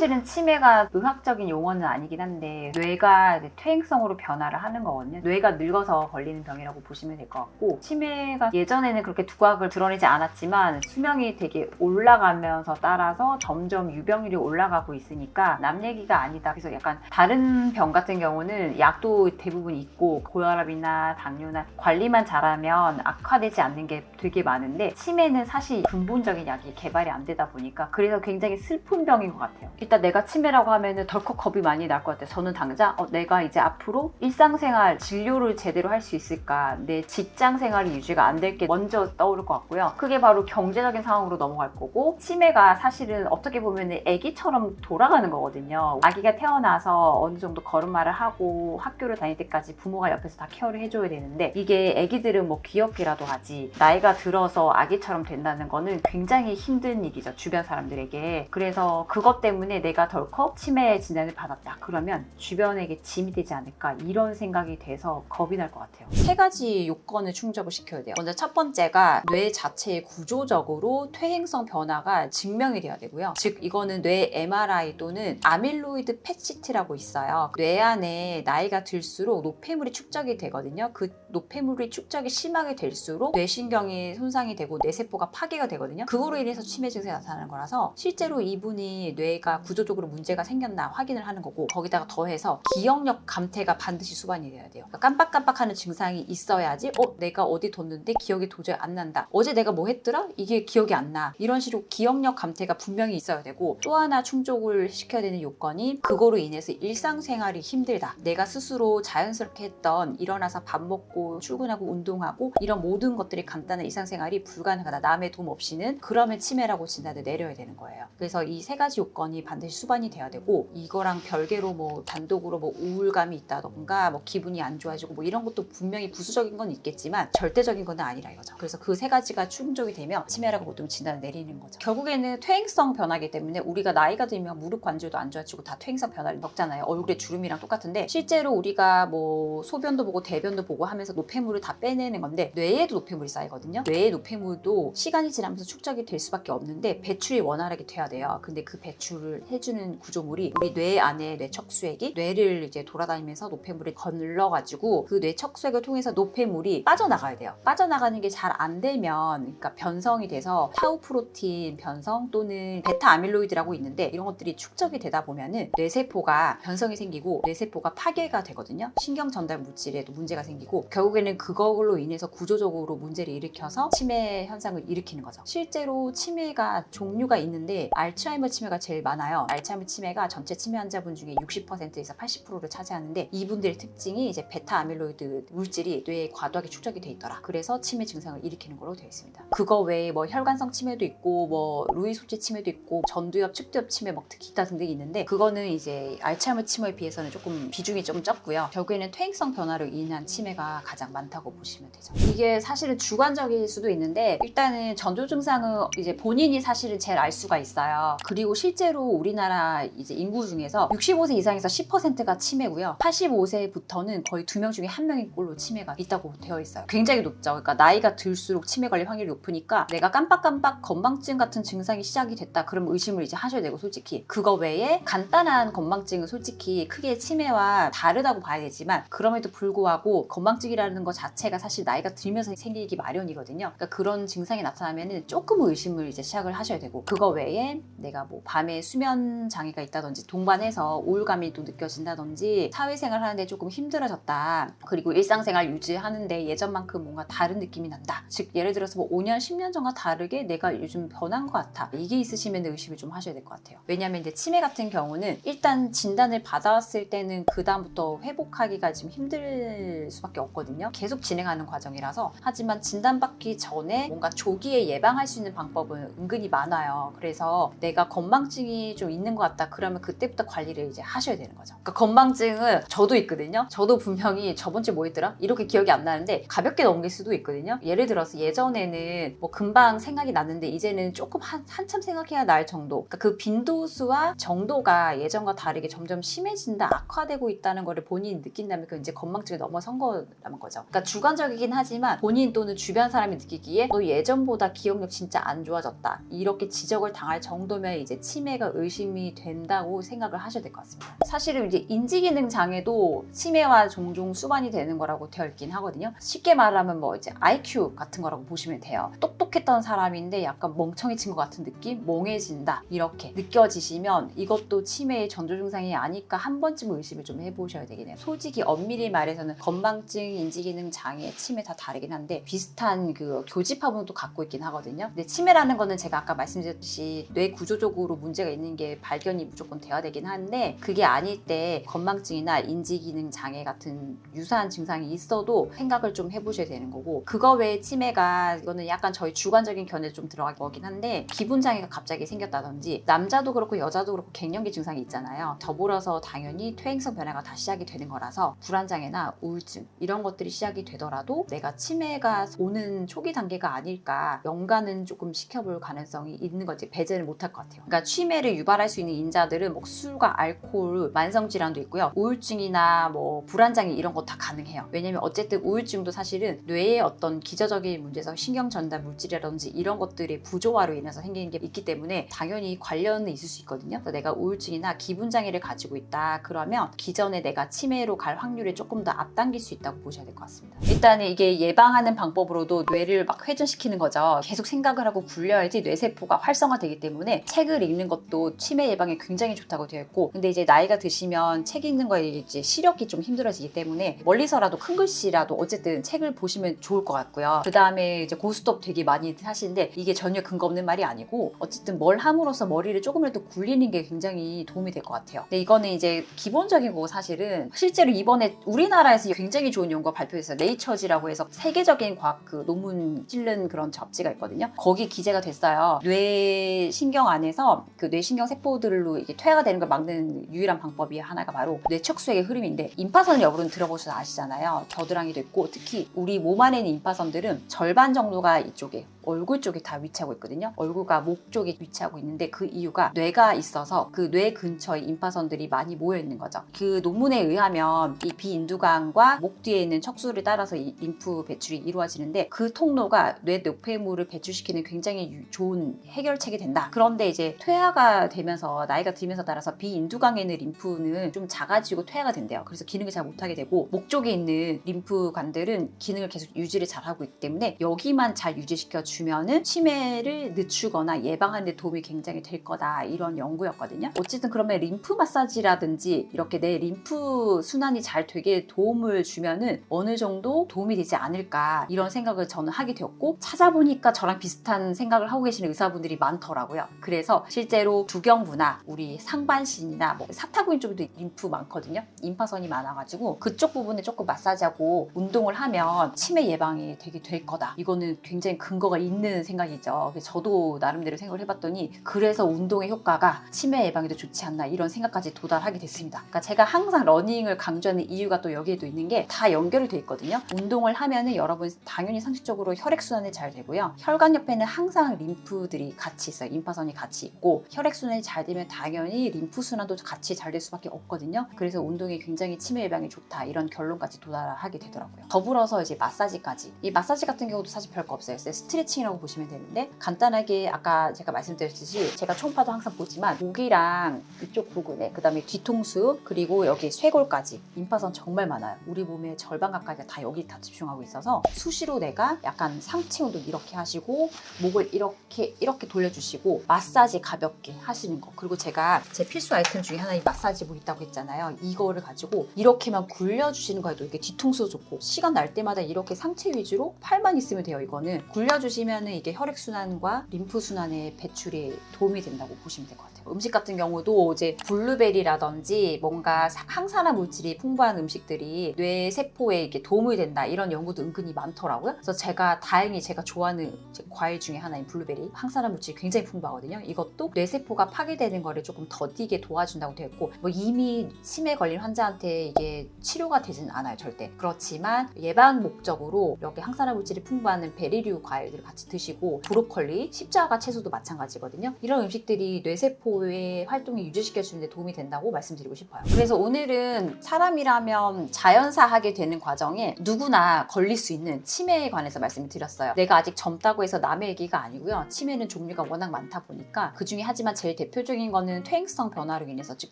사실은 치매가 의학적인 용어는 아니긴 한데 뇌가 이제 퇴행성으로 변화를 하는 거거든요. 뇌가 늙어서 걸리는 병이라고 보시면 될 것 같고, 치매가 예전에는 그렇게 두각을 드러내지 않았지만 수명이 되게 올라가면서 따라서 점점 유병률이 올라가고 있으니까 남 얘기가 아니다. 그래서 약간 다른 병 같은 경우는 약도 대부분 있고 고혈압이나 당뇨나 관리만 잘하면 악화되지 않는 게 되게 많은데, 치매는 사실 근본적인 약이 개발이 안 되다 보니까 그래서 굉장히 슬픈 병인 것 같아요. 일단 내가 치매라고 하면은 덜컥 겁이 많이 날 것 같아요. 저는 당장 내가 이제 앞으로 일상생활 진료를 제대로 할 수 있을까, 내 직장 생활이 유지가 안 될 게 먼저 떠오를 것 같고요. 그게 바로 경제적인 상황으로 넘어갈 거고, 치매가 사실은 어떻게 보면 아기처럼 돌아가는 거거든요. 아기가 태어나서 어느 정도 걸음마를 하고 학교를 다닐 때까지 부모가 옆에서 다 케어를 해줘야 되는데, 이게 아기들은 뭐 귀엽기라도 하지 나이가 들어서 아기처럼 된다는 거는 굉장히 힘든 일이죠, 주변 사람들에게. 그래서 그것 때문에 내가 덜컥 치매 진단을 받았다 그러면 주변에게 짐이 되지 않을까, 이런 생각이 돼서 겁이 날 것 같아요. 세 가지 요건을 충족을 시켜야 돼요. 먼저 첫 번째가 뇌 자체의 구조적으로 퇴행성 변화가 증명이 돼야 되고요. 즉 이거는 뇌 MRI 또는 아밀로이드 펫시트라고 있어요. 뇌 안에 나이가 들수록 노폐물이 축적이 되거든요. 그 노폐물이 축적이 심하게 될수록 뇌신경이 손상이 되고 뇌세포가 파괴가 되거든요. 그거로 인해서 치매 증세가 나타나는 거라서 실제로 이분이 뇌가 구조적으로 문제가 생겼나 확인을 하는 거고, 거기다가 더해서 기억력 감퇴가 반드시 수반이 돼야 돼요. 그러니까 깜빡깜빡하는 증상이 있어야지 내가 어디 뒀는데 기억이 도저히 안 난다, 어제 내가 뭐 했더라? 이게 기억이 안 나, 이런 식으로 기억력 감퇴가 분명히 있어야 되고, 또 하나 충족을 시켜야 되는 요건이 그거로 인해서 일상생활이 힘들다, 내가 스스로 자연스럽게 했던 일어나서 밥 먹고 출근하고 운동하고 이런 모든 것들이 간단한 일상생활이 불가능하다, 남의 도움 없이는, 그러면 치매라고 진단을 내려야 되는 거예요. 그래서 이 세 가지 요건이 반드시 수반이 돼야 되고, 이거랑 별개로 뭐 단독으로 뭐 우울감이 있다던가 뭐 기분이 안 좋아지고 뭐 이런 것도 분명히 부수적인 건 있겠지만 절대적인 건 아니라 이거죠. 그래서 그 세 가지가 충족이 되면 치매라고 보통 진단을 내리는 거죠. 결국에는 퇴행성 변화이기 때문에 우리가 나이가 들면 무릎 관절도 안 좋아지고 다 퇴행성 변화를 겪잖아요. 얼굴에 주름이랑 똑같은데, 실제로 우리가 뭐 소변도 보고 대변도 보고 하면서 노폐물을 다 빼내는 건데, 뇌에도 노폐물이 쌓이거든요. 뇌의 노폐물도 시간이 지나면서 축적이 될 수밖에 없는데 배출이 원활하게 돼야 돼요. 근데 그 배출을 해주는 구조물이 우리 뇌 안에 뇌척수액이 뇌를 이제 돌아다니면서 노폐물이 걸러가지고 그 뇌척수액을 통해서 노폐물이 빠져나가야 돼요. 빠져나가는 게 잘 안 되면, 그러니까 변성이 돼서 타우 프로틴 변성 또는 베타 아밀로이드라고 있는데, 이런 것들이 축적이 되다 보면은 뇌세포가 변성이 생기고 뇌세포가 파괴가 되거든요. 신경 전달 물질에도 문제가 생기고, 결국에는 그걸로 인해서 구조적으로 문제를 일으켜서 치매 현상을 일으키는 거죠. 실제로 치매가 종류가 있는데 알츠하이머 치매가 제일 많아요. 알츠하이머 치매가 전체 치매 환자분 중에 60%에서 80%를 차지하는데, 이분들의 특징이 이제 베타 아밀로이드 물질이 뇌에 과도하게 축적이 돼 있더라. 그래서 치매 증상을 일으키는 걸로 되어 있습니다. 그거 외에 뭐 혈관성 치매도 있고 뭐 루이 소치 치매도 있고 전두엽, 측두엽 치매 뭐 기타 등등이 있는데, 그거는 이제 알츠하이머 치매에 비해서는 조금 비중이 좀 적고요. 결국에는 퇴행성 변화로 인한 치매가 가장 많다고 보시면 되죠. 이게 사실은 주관적일 수도 있는데, 일단은 전조 증상은 이제 본인이 사실은 제일 알 수가 있어요. 그리고 실제로 우리나라 이제 인구 중에서 65세 이상에서 10%가 치매고요. 85세부터는 거의 2명 중에 1명인 꼴로 치매가 있다고 되어 있어요. 굉장히 높죠. 그러니까 나이가 들수록 치매 걸릴 확률이 높으니까, 내가 깜빡깜빡 건망증 같은 증상이 시작이 됐다 그러면 의심을 이제 하셔야 되고, 솔직히 그거 외에 간단한 건망증은 솔직히 크게 치매와 다르다고 봐야 되지만, 그럼에도 불구하고 건망증이라는 것 자체가 사실 나이가 들면서 생기기 마련이거든요. 그러니까 그런 증상이 나타나면은 조금 의심을 이제 시작을 하셔야 되고, 그거 외에 내가 뭐 밤에 수면 장애가 있다든지 동반해서 우울감이 또 느껴진다든지 사회생활 하는데 조금 힘들어졌다, 그리고 일상생활 유지하는데 예전만큼 뭔가 다른 느낌이 난다, 즉 예를 들어서 뭐 5년 10년 전과 다르게 내가 요즘 변한 것 같아, 이게 있으시면 의심을 좀 하셔야 될 것 같아요. 왜냐하면 이제 치매 같은 경우는 일단 진단을 받았을 때는 그 다음부터 회복하기가 좀 힘들 수밖에 없거든요. 계속 진행하는 과정이라서. 하지만 진단받기 전에 뭔가 조기에 예방할 수 있는 방법은 은근히 많아요. 그래서 내가 건망증이 좀 있는 것 같다 그러면 그때부터 관리를 이제 하셔야 되는 거죠. 그러니까 건망증은 저도 있거든요. 저도 분명히 저번 주에 뭐 했더라? 이렇게 기억이 안 나는데 가볍게 넘길 수도 있거든요. 예를 들어서 예전에는 뭐 금방 생각이 났는데 이제는 조금 한참 생각해야 날 정도. 그러니까 그 빈도수와 정도가 예전과 다르게 점점 심해진다, 악화되고 있다는 거를 본인이 느낀다면 그 이제 건망증에 넘어선 거란 남은 거죠. 그러니까 주관적이긴 하지만 본인 또는 주변 사람이 느끼기에 너 예전보다 기억력 진짜 안 좋아졌다, 이렇게 지적을 당할 정도면 이제 치매가 의심이 된다고 생각을 하셔야 될 것 같습니다. 사실은 이제 인지기능 장애도 치매와 종종 수반이 되는 거라고 되어 있긴 하거든요. 쉽게 말하면 뭐 이제 IQ 같은 거라고 보시면 돼요. 똑똑했던 사람인데 약간 멍청해진 것 같은 느낌? 멍해진다, 이렇게 느껴지시면 이것도 치매의 전조 증상이 아닐까 한 번쯤 의심을 좀 해보셔야 되긴 해요. 솔직히 엄밀히 말해서는 건망증, 인지기능 장애, 치매 다 다르긴 한데 비슷한 그 교집합은 또 갖고 있긴 하거든요. 근데 치매라는 거는 제가 아까 말씀드렸듯이 뇌 구조적으로 문제가 있는 게 발견이 무조건 돼야 되긴 한데, 그게 아닐 때 건망증이나 인지기능 장애 같은 유사한 증상이 있어도 생각을 좀 해보셔야 되는 거고, 그거 외에 치매가, 이거는 약간 저희 주관적인 견해에 좀 들어가긴 거긴 한데, 기분 장애가 갑자기 생겼다든지, 남자도 그렇고 여자도 그렇고 갱년기 증상이 있잖아요. 더불어서 당연히 퇴행성 변화가 다 시작이 되는 거라서 불안장애나 우울증 이런 것들이 시작이 되더라도 내가 치매가 오는 초기 단계가 아닐까 연관은 조금 시켜볼 가능성이 있는 거지, 배제를 못할 것 같아요. 그러니까 치매를 유발할 수 있는 인자들은 뭐 술과 알코올, 만성질환도 있고요. 우울증이나 뭐 불안장애 이런 거 다 가능해요. 왜냐면 어쨌든 우울증도 사실은 뇌의 어떤 기저적인 문제에서 신경 전달 물질이라든지 이런 것들의 부조화로 인해서 생기는 게 있기 때문에 당연히 관련은 있을 수 있거든요. 그래서 내가 우울증이나 기분 장애를 가지고 있다 그러면 기존에 내가 치매로 갈 확률이 조금 더 앞당길 수 있다고 보셔야 될 것 같습니다. 일단은 이게 예방하는 방법으로도 뇌를 막 회전시키는 거죠. 계속 생각을 하고 굴려야지 뇌세포가 활성화되기 때문에 책을 읽는 것도 치매 예방에 굉장히 좋다고 되어 있고, 근데 이제 나이가 드시면 책 읽는 거에 이제 시력이 좀 힘들어지기 때문에 멀리서라도 큰 글씨라도 어쨌든 책을 보시면 좋을 것 같고요. 그 다음에 이제 고스톱 되게 많이 하시는데 이게 전혀 근거 없는 말이 아니고 어쨌든 뭘 함으로써 머리를 조금이라도 굴리는 게 굉장히 도움이 될 것 같아요. 근데 이거는 이제 기본적인 거고, 사실은 실제로 이번에 우리나라에서 굉장히 좋은 연구가 발표됐어요. 네이처지라고 해서 세계적인 과학 그 논문 실는 그런 잡지가 있거든요. 거기 기재가 됐어요. 뇌신경 안에서 그 뇌신경 세포들로 이게 퇴화가 되는 걸 막는 유일한 방법이 하나가 바로 뇌척수액의 흐름인데, 임파선을 여러분 들어보셔서 아시잖아요. 겨드랑이도 있고 특히 우리 몸 안에 있는 임파선들은 절반 정도가 이쪽에 얼굴 쪽에 다 위치하고 있거든요. 얼굴과 목 쪽에 위치하고 있는데 그 이유가 뇌가 있어서 그 뇌 근처에 임파선들이 많이 모여 있는 거죠. 그 논문에 의하면 이 비인두강과 목 뒤에 있는 척수를 따라서 이 림프 배출이 이루어지는데 그 통로가 뇌 노폐물을 배출시키는 굉장히 좋은 해결책이 된다. 그런데 이제 퇴화가 되면서 나이가 들면서 따라서 비인두강에 있는 림프는 좀 작아지고 퇴화가 된대요. 그래서 기능을 잘 못하게 되고 목 쪽에 있는 림프관들은 기능을 계속 유지를 잘하고 있기 때문에 여기만 잘 유지시켜 주면은 치매를 늦추거나 예방하는 데 도움이 굉장히 될 거다, 이런 연구였거든요. 어쨌든 그러면 림프 마사지라든지 이렇게 내 림프 순환이 잘 되게 도움을 주면은 어느 정도 도움이 되지 않을까, 이런 생각을 저는 하게 되었고, 찾아보니까 저랑 비슷한 생각을 하고 계시는 의사분들이 많더라고요. 그래서 실제로 두경부나 우리 상반신이나 뭐 사타구니 쪽에도 림프 많거든요. 임파선이 많아가지고 그쪽 부분에 조금 마사지하고 운동을 하면 치매 예방이 되게 될 거다. 이거는 굉장히 근거가 있는 생각이죠. 저도 나름대로 생각을 해봤더니 그래서 운동의 효과가 치매 예방에도 좋지 않나, 이런 생각까지 도달하게 됐습니다. 그러니까 제가 항상 러닝을 강조하는 이유가 또 여기에도 있는 게 다 연결이 돼 있거든요. 운동을 하면은 여러분 당연히 상식적으로 혈액순환이 잘 되고요. 혈관 옆에는 항상 림프들이 같이 있어요. 임파선이 같이 있고 혈액순환이 잘 되면 당연히 림프순환도 같이 잘 될 수밖에 없거든요. 그래서 운동이 굉장히 치매 예방에 좋다, 이런 결론까지 도달하게 되더라고요. 더불어서 이제 마사지까지. 이 마사지 같은 경우도 사실 별거 없어요. 스트레칭이라고 보시면 되는데, 간단하게 아까 제가 말씀드렸듯이 제가 초음파도 항상 보지만 목이랑 이쪽 부분에, 그 다음에 뒤통수, 그리고 여기 쇄골까지 임파선 정말 많아요. 우리 몸의 절반 가까이가 다 여기 다 집중하고 있어서 수시로 내가 약간 상체 운동 이렇게 하시고 목을 이렇게 돌려주시고 마사지 가볍게 하시는 거, 그리고 제가 제 필수 아이템 중에 하나 이 마사지복 있다고 했잖아요. 이거를 가지고 이렇게만 굴려주시는 거에도 이게 뒤통수 좋고, 시간 날 때마다 이렇게 상체 위주로 팔만 있으면 돼요. 이거는 굴려주시면 이게 혈액순환과 림프순환의 배출에 도움이 된다고 보시면 될 것 같아요. 음식 같은 경우도 이제 블루베리라든지 뭔가 항산화 물질이 풍부한 음식들이 뇌 세포에 이게 도움이 된다, 이런 연구도 은근히 많더라고요. 그래서 제가 다행히 제가 좋아하는 과일 중에 하나인 블루베리, 항산화 물질이 굉장히 풍부하거든요. 이것도 뇌 세포가 파괴되는 거를 조금 더디게 도와준다고 되어 있고, 뭐 이미 치매 걸린 환자한테 이게 치료가 되지는 않아요, 절대. 그렇지만 예방 목적으로 이렇게 항산화 물질이 풍부한 베리류 과일들을 같이 드시고 브로콜리, 십자가 채소도 마찬가지거든요. 이런 음식들이 뇌세포의 활동을 유지시켜주는 데 도움이 된다고 말씀드리고 싶어요. 그래서 오늘은 사람이라면 자연사하게 되는 과정에 누구나 걸릴 수 있는 치매에 관해서 말씀을 드렸어요. 내가 아직 젊다고 해서 남의 얘기가 아니고요. 치매는 종류가 워낙 많다 보니까 그중에 하지만 제일 대표적인 거는 퇴행성 변화로 인해서, 즉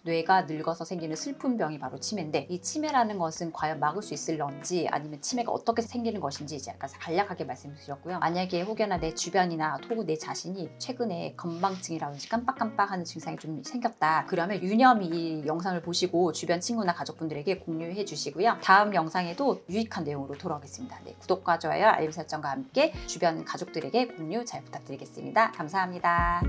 뇌가 늙어서 생기는 슬픈 병이 바로 치매인데, 이 치매라는 것은 과연 막을 수 있을런지 아니면 치매가 어떻게 생기는 것인지 이제 약간 간략하게 말씀드렸고요. 만약에 혹여나 내 주변이나 혹은 내 자신이 최근에 건망증이라든지 깜빡깜빡하는 증상이 좀 생겼다, 그러면 유념히 이 영상을 보시고 주변 친구나 가족분들에게 공유해 주시고요. 다음 영상에도 유익한 내용으로 돌아오겠습니다. 네, 구독과 좋아요, 알림 설정과 함께 주변 가족들에게 공유 잘 부탁드리겠습니다. 감사합니다.